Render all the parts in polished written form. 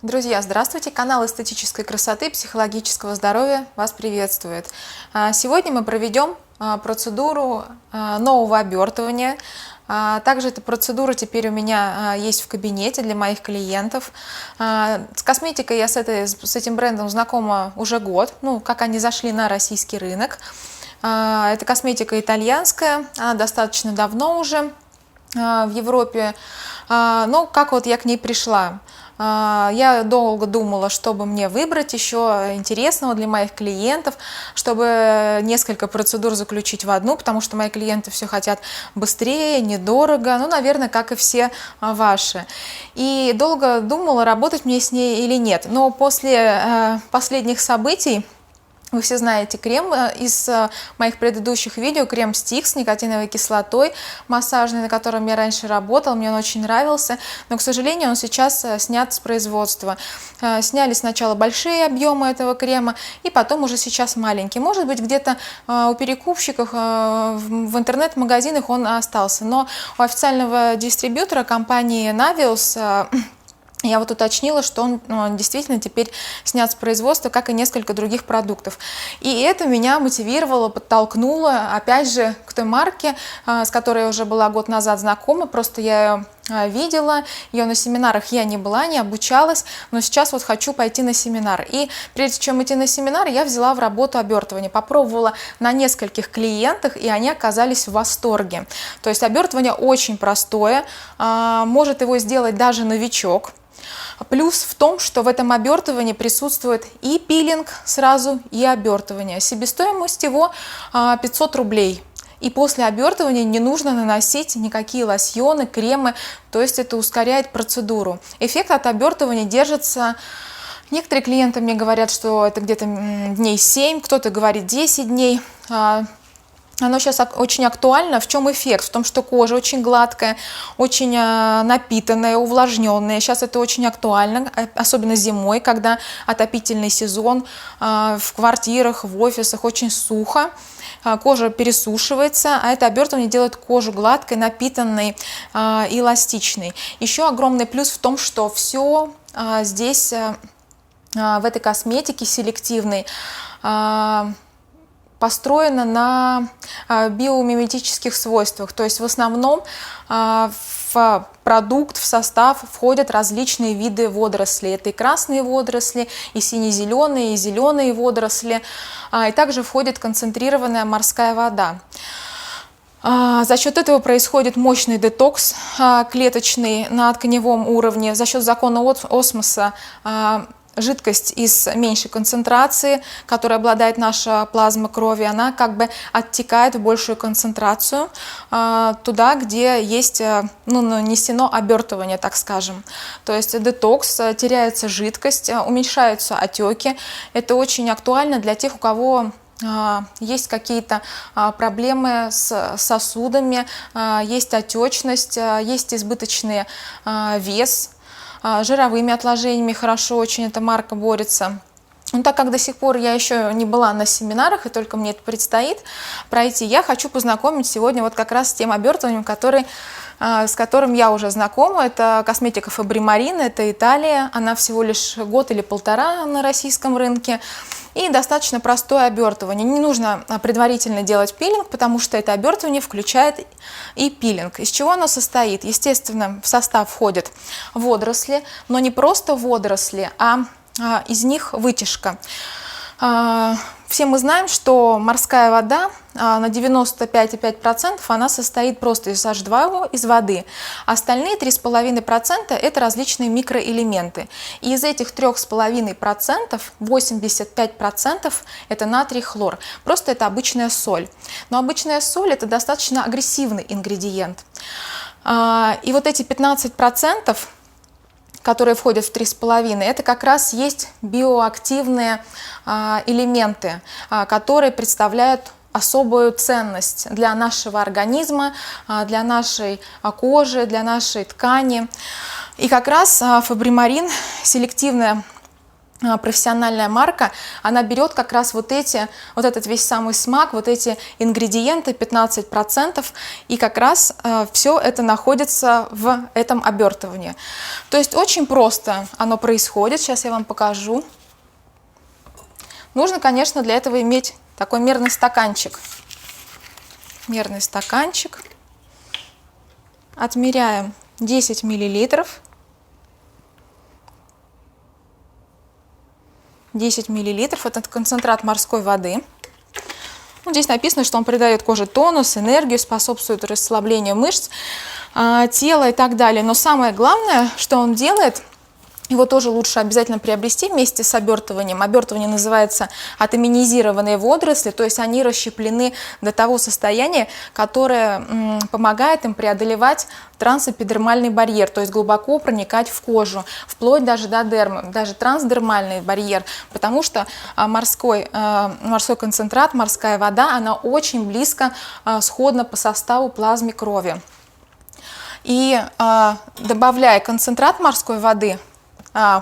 Друзья, здравствуйте! Канал эстетической красоты, психологического здоровья вас приветствует. Сегодня мы проведем процедуру нового обертывания. Также эта процедура теперь у меня есть в кабинете для моих клиентов. С косметикой я с этим брендом знакома уже год, как они зашли на российский рынок. Это косметика итальянская, она достаточно давно уже в Европе. Но как вот я к ней пришла? Я долго думала, чтобы мне выбрать еще интересного для моих клиентов, чтобы несколько процедур заключить в одну, потому что мои клиенты все хотят быстрее, недорого, наверное, как и все ваши. И долго думала, работать мне с ней или нет. Но после последних событий, вы все знаете крем из моих предыдущих видео, крем Стикс с никотиновой кислотой массажный, на котором я раньше работала, мне он очень нравился, но, к сожалению, он сейчас снят с производства. Сняли сначала большие объемы этого крема, и потом уже сейчас маленькие. Может быть, где-то у перекупщиков в интернет-магазинах он остался, но у официального дистрибьютора компании Navios я вот уточнила, что он действительно теперь снят с производства, как и несколько других продуктов. И это меня мотивировало, подтолкнуло, опять же, к той марке, с которой я уже была год назад знакома. Просто я ее видела, ее на семинарах я не была, не обучалась, но сейчас вот хочу пойти на семинар. И прежде чем идти на семинар, я взяла в работу обертывание, попробовала на нескольких клиентах, и они оказались в восторге. То есть обертывание очень простое, может его сделать даже новичок. Плюс в том, что в этом обертывании присутствует и пилинг сразу, и обертывание. Себестоимость его 500 рублей. И после обертывания не нужно наносить никакие лосьоны, кремы, то есть это ускоряет процедуру. Эффект от обертывания держится. Некоторые клиенты мне говорят, что это где-то дней 7, кто-то говорит 10 дней. Оно сейчас очень актуально. В чем эффект? В том, что кожа очень гладкая, очень напитанная, увлажненная. Сейчас это очень актуально, особенно зимой, когда отопительный сезон, в квартирах, в офисах очень сухо. Кожа пересушивается, а это обертывание делает кожу гладкой, напитанной, эластичной. Еще огромный плюс в том, что все здесь, в этой косметике селективной, построена на биомиметических свойствах, то есть в основном в продукт, в состав входят различные виды водорослей. Это и красные водоросли, и сине-зеленые, и зеленые водоросли, и также входит концентрированная морская вода. За счет этого происходит мощный детокс клеточный на тканевом уровне, за счет закона осмоса жидкость из меньшей концентрации, которой обладает наша плазма крови, она как бы оттекает в большую концентрацию туда, где есть нанесено обертывание, так скажем. То есть детокс, теряется жидкость, уменьшаются отеки. Это очень актуально для тех, у кого есть какие-то проблемы с сосудами, есть отечность, есть избыточный вес, жировыми отложениями хорошо очень эта марка борется. Но так как до сих пор я еще не была на семинарах, и только мне это предстоит пройти, я хочу познакомить сегодня вот как раз с тем обертыванием, с которым я уже знакома. Это косметика Фабри Марина, это Италия. Она всего лишь год или полтора на российском рынке. И достаточно простое обертывание. Не нужно предварительно делать пилинг, потому что это обертывание включает и пилинг. Из чего оно состоит? Естественно, в состав входят водоросли, но не просто водоросли, а из них вытяжка. Все мы знаем, что морская вода на 95,5% она состоит просто из H2O, из воды. Остальные 3,5% это различные микроэлементы. И из этих 3,5% 85% это натрий, хлор. Просто это обычная соль. Но обычная соль это достаточно агрессивный ингредиент. И вот эти 15%, которые входят в 3,5, это как раз есть биоактивные элементы, которые представляют особую ценность для нашего организма, для нашей кожи, для нашей ткани. И как раз Фабри Марин селективная профессиональная марка, она берет как раз вот этот весь самый смак, вот эти ингредиенты 15%, и как раз все это находится в этом обертывании. То есть очень просто оно происходит. Сейчас я вам покажу. Нужно, конечно, для этого иметь такой мерный стаканчик. Мерный стаканчик. Отмеряем 10 миллилитров. 10 миллилитров. Это концентрат морской воды. Здесь написано, что он придает коже тонус, энергию, способствует расслаблению мышц, тела и так далее. Но самое главное, что он делает, его тоже лучше обязательно приобрести вместе с обертыванием. Обертывание называется атоминизированные водоросли, то есть они расщеплены до того состояния, которое помогает им преодолевать трансэпидермальный барьер, то есть глубоко проникать в кожу, вплоть даже до дермы, даже трансдермальный барьер, потому что морской концентрат, морская вода, она очень близко сходна по составу плазме крови. И добавляя концентрат морской воды,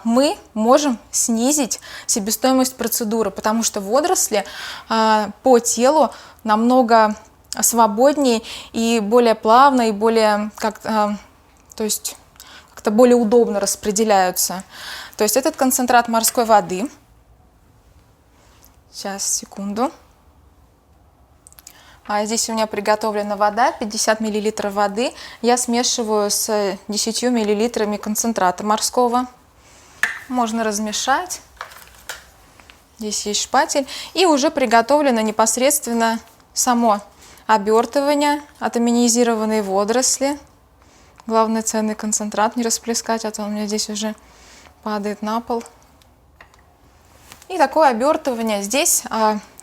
мы можем снизить себестоимость процедуры, потому что водоросли по телу намного свободнее и более плавно, и более как-то более удобно распределяются. То есть этот концентрат морской воды. Сейчас, секунду. Здесь у меня приготовлена вода, 50 мл воды. Я смешиваю с 10 мл концентрата морского. Можно размешать. Здесь есть шпатель. И уже приготовлено непосредственно само обертывание, атоминизированные водоросли. Главное, ценный концентрат не расплескать, а то он у меня здесь уже падает на пол. И такое обертывание здесь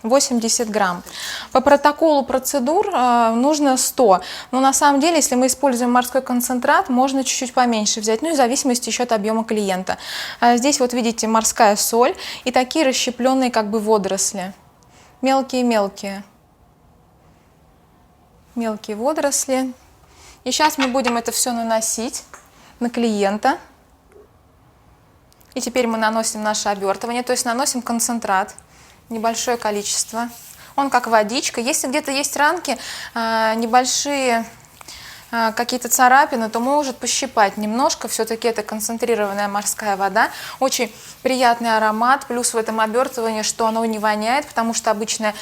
80 грамм. По протоколу процедур нужно 100. Но на самом деле, если мы используем морской концентрат, можно чуть-чуть поменьше взять, ну и в зависимости еще от объема клиента. Здесь вот видите морская соль и такие расщепленные как бы водоросли. Мелкие-мелкие. Мелкие водоросли. И сейчас мы будем это все наносить на клиента. И теперь мы наносим наше обертывание, то есть наносим концентрат, небольшое количество. Он как водичка. Если где-то есть ранки, небольшие какие-то царапины, то может пощипать немножко. Все-таки это концентрированная морская вода. Очень приятный аромат. Плюс в этом обертывании, что оно не воняет, потому что обычные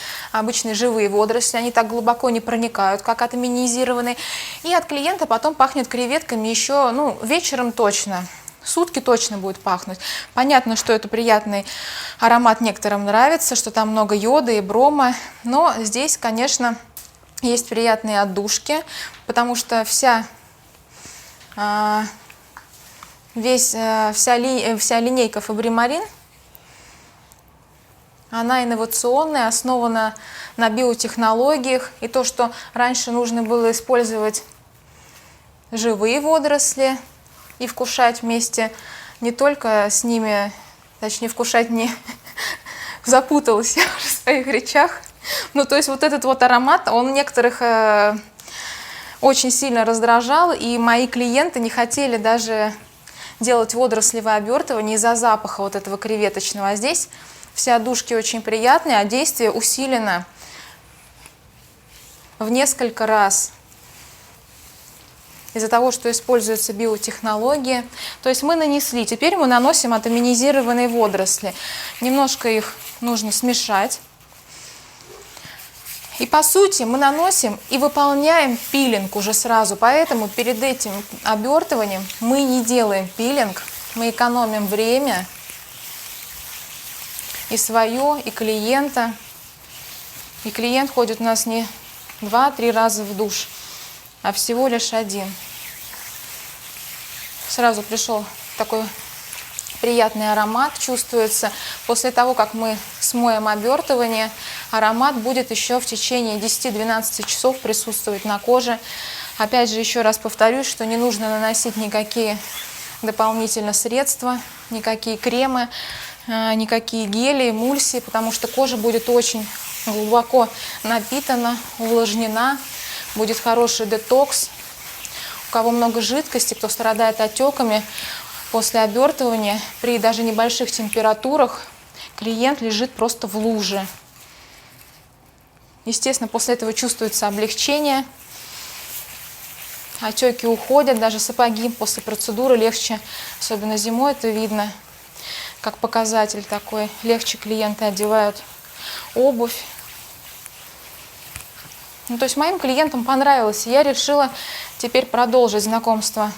живые водоросли, они так глубоко не проникают, как атоминизированные. И от клиента потом пахнет креветками еще, вечером точно. Сутки точно будет пахнуть. Понятно, что это приятный аромат, некоторым нравится, что там много йода и брома, но здесь, конечно, есть приятные отдушки, потому что вся линейка Фабримарин, она инновационная, основана на биотехнологиях, и то, что раньше нужно было использовать живые водоросли, и вкушать вместе не только с ними, точнее вкушать не запуталась я уже в своих речах. То есть вот этот вот аромат, он некоторых очень сильно раздражал, и мои клиенты не хотели даже делать водорослевое обертывание из-за запаха вот этого креветочного. А здесь все отдушки очень приятные, а действие усилено в несколько раз. Из-за того, что используются биотехнологии. То есть мы нанесли, теперь мы наносим атоминизированные водоросли. Немножко их нужно смешать. И по сути мы наносим и выполняем пилинг уже сразу. Поэтому перед этим обертыванием мы не делаем пилинг, мы экономим время и свое, и клиента. И клиент ходит у нас не 2-3 раза в душ, а всего лишь один. Сразу пришел такой приятный аромат, чувствуется. После того, как мы смоем обертывание, аромат будет еще в течение 10-12 часов присутствовать на коже. Опять же, еще раз повторюсь, что не нужно наносить никакие дополнительные средства, никакие кремы, никакие гели, эмульсии, потому что кожа будет очень глубоко напитана, увлажнена. Будет хороший детокс. У кого много жидкости, кто страдает отеками, после обертывания при даже небольших температурах клиент лежит просто в луже. Естественно, после этого чувствуется облегчение, отеки уходят, даже сапоги после процедуры легче, особенно зимой это видно, как показатель такой, легче клиенты одевают обувь. Ну, то есть моим клиентам понравилось, и я решила теперь продолжить знакомство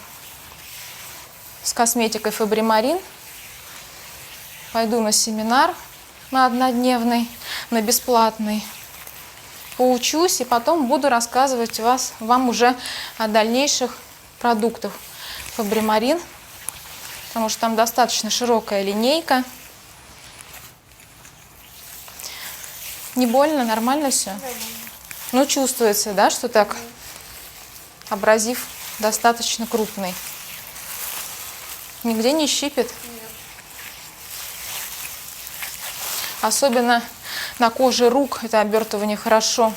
с косметикой Фабри Марин. Пойду на семинар, на однодневный, на бесплатный. Поучусь и потом буду рассказывать вам уже о дальнейших продуктах Фабри Марин, потому что там достаточно широкая линейка. Не больно, нормально все? Ну, чувствуется, да, что так абразив достаточно крупный. Нигде не щипет? Нет. Особенно на коже рук это обертывание хорошо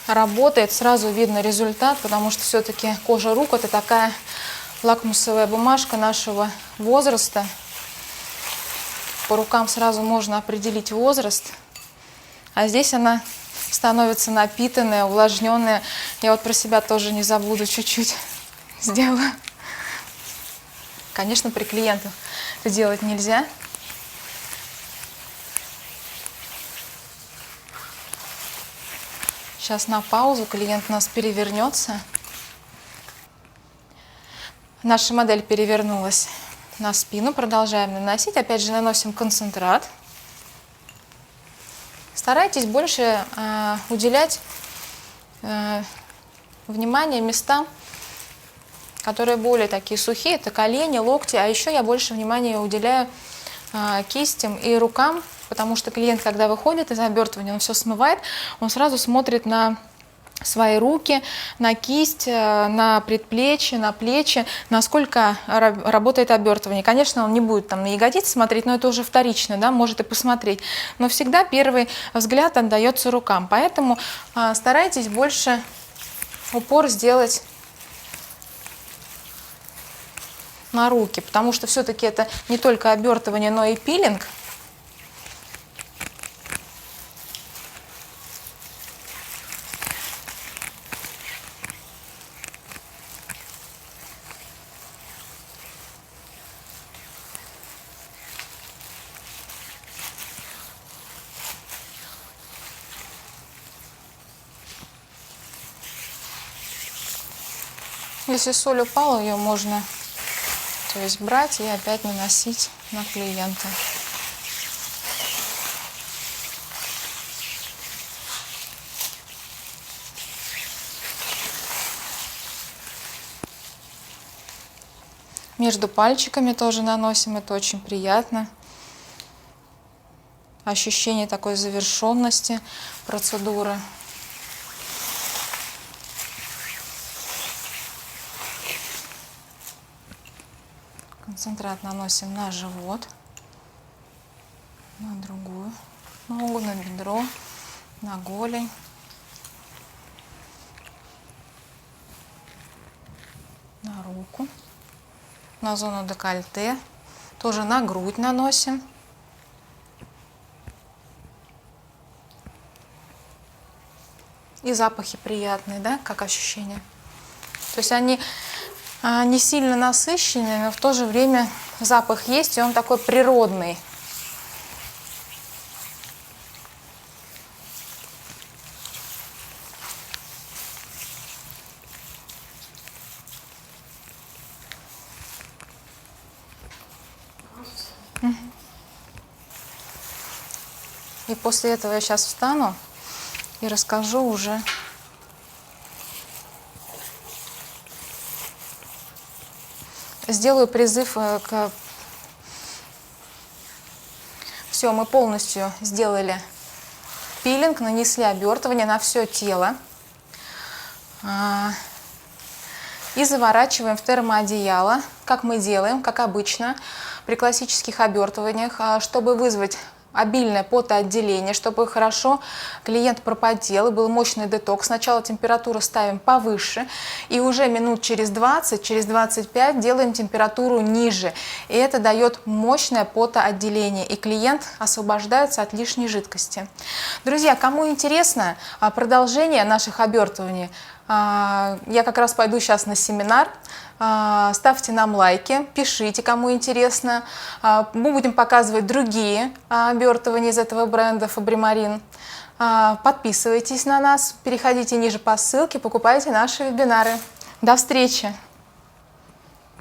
работает, сразу видно результат, потому что все-таки кожа рук это такая лакмусовая бумажка нашего возраста. По рукам сразу можно определить возраст, а здесь она становится напитанная, увлажненная. Я вот про себя тоже не забуду, чуть-чуть сделаю. Конечно, при клиентах это делать нельзя. Сейчас на паузу, клиент у нас перевернется. Наша модель перевернулась на спину, продолжаем наносить. Опять же наносим концентрат. Старайтесь больше уделять внимание местам, которые более такие сухие. Это колени, локти, а еще я больше внимания уделяю кистям и рукам, потому что клиент, когда выходит из обертывания, он все смывает, он сразу смотрит на свои руки, на кисть, на предплечье, на плечи, насколько работает обертывание. Конечно, он не будет там на ягодицы смотреть, но это уже вторично, да, может и посмотреть. Но всегда первый взгляд отдается рукам, поэтому старайтесь больше упор сделать на руки, потому что все-таки это не только обертывание, но и пилинг. Если соль упала, ее можно, то есть, брать и опять наносить на клиента. Между пальчиками тоже наносим, это очень приятно. Ощущение такой завершенности процедуры. Концентрат наносим на живот, на другую ногу, на бедро, на голень. На руку, на зону декольте, тоже на грудь наносим. И запахи приятные, да, как ощущение. То есть они не сильно насыщенные, но в то же время запах есть, и он такой природный. И после этого я сейчас встану и расскажу уже сделаю призыв к... Все, мы полностью сделали пилинг, нанесли обертывание на все тело. И заворачиваем в термоодеяло, как мы делаем, как обычно, при классических обертываниях, чтобы вызвать обильное потоотделение, чтобы хорошо клиент пропотел и был мощный детокс. Сначала температуру ставим повыше и уже минут через 20, через 25 делаем температуру ниже. И это дает мощное потоотделение, и клиент освобождается от лишней жидкости. Друзья, кому интересно продолжение наших обертываний, я как раз пойду сейчас на семинар. Ставьте нам лайки, пишите, кому интересно. Мы будем показывать другие обертывания из этого бренда Fabrimarin. Подписывайтесь на нас, переходите ниже по ссылке, покупайте наши вебинары. До встречи!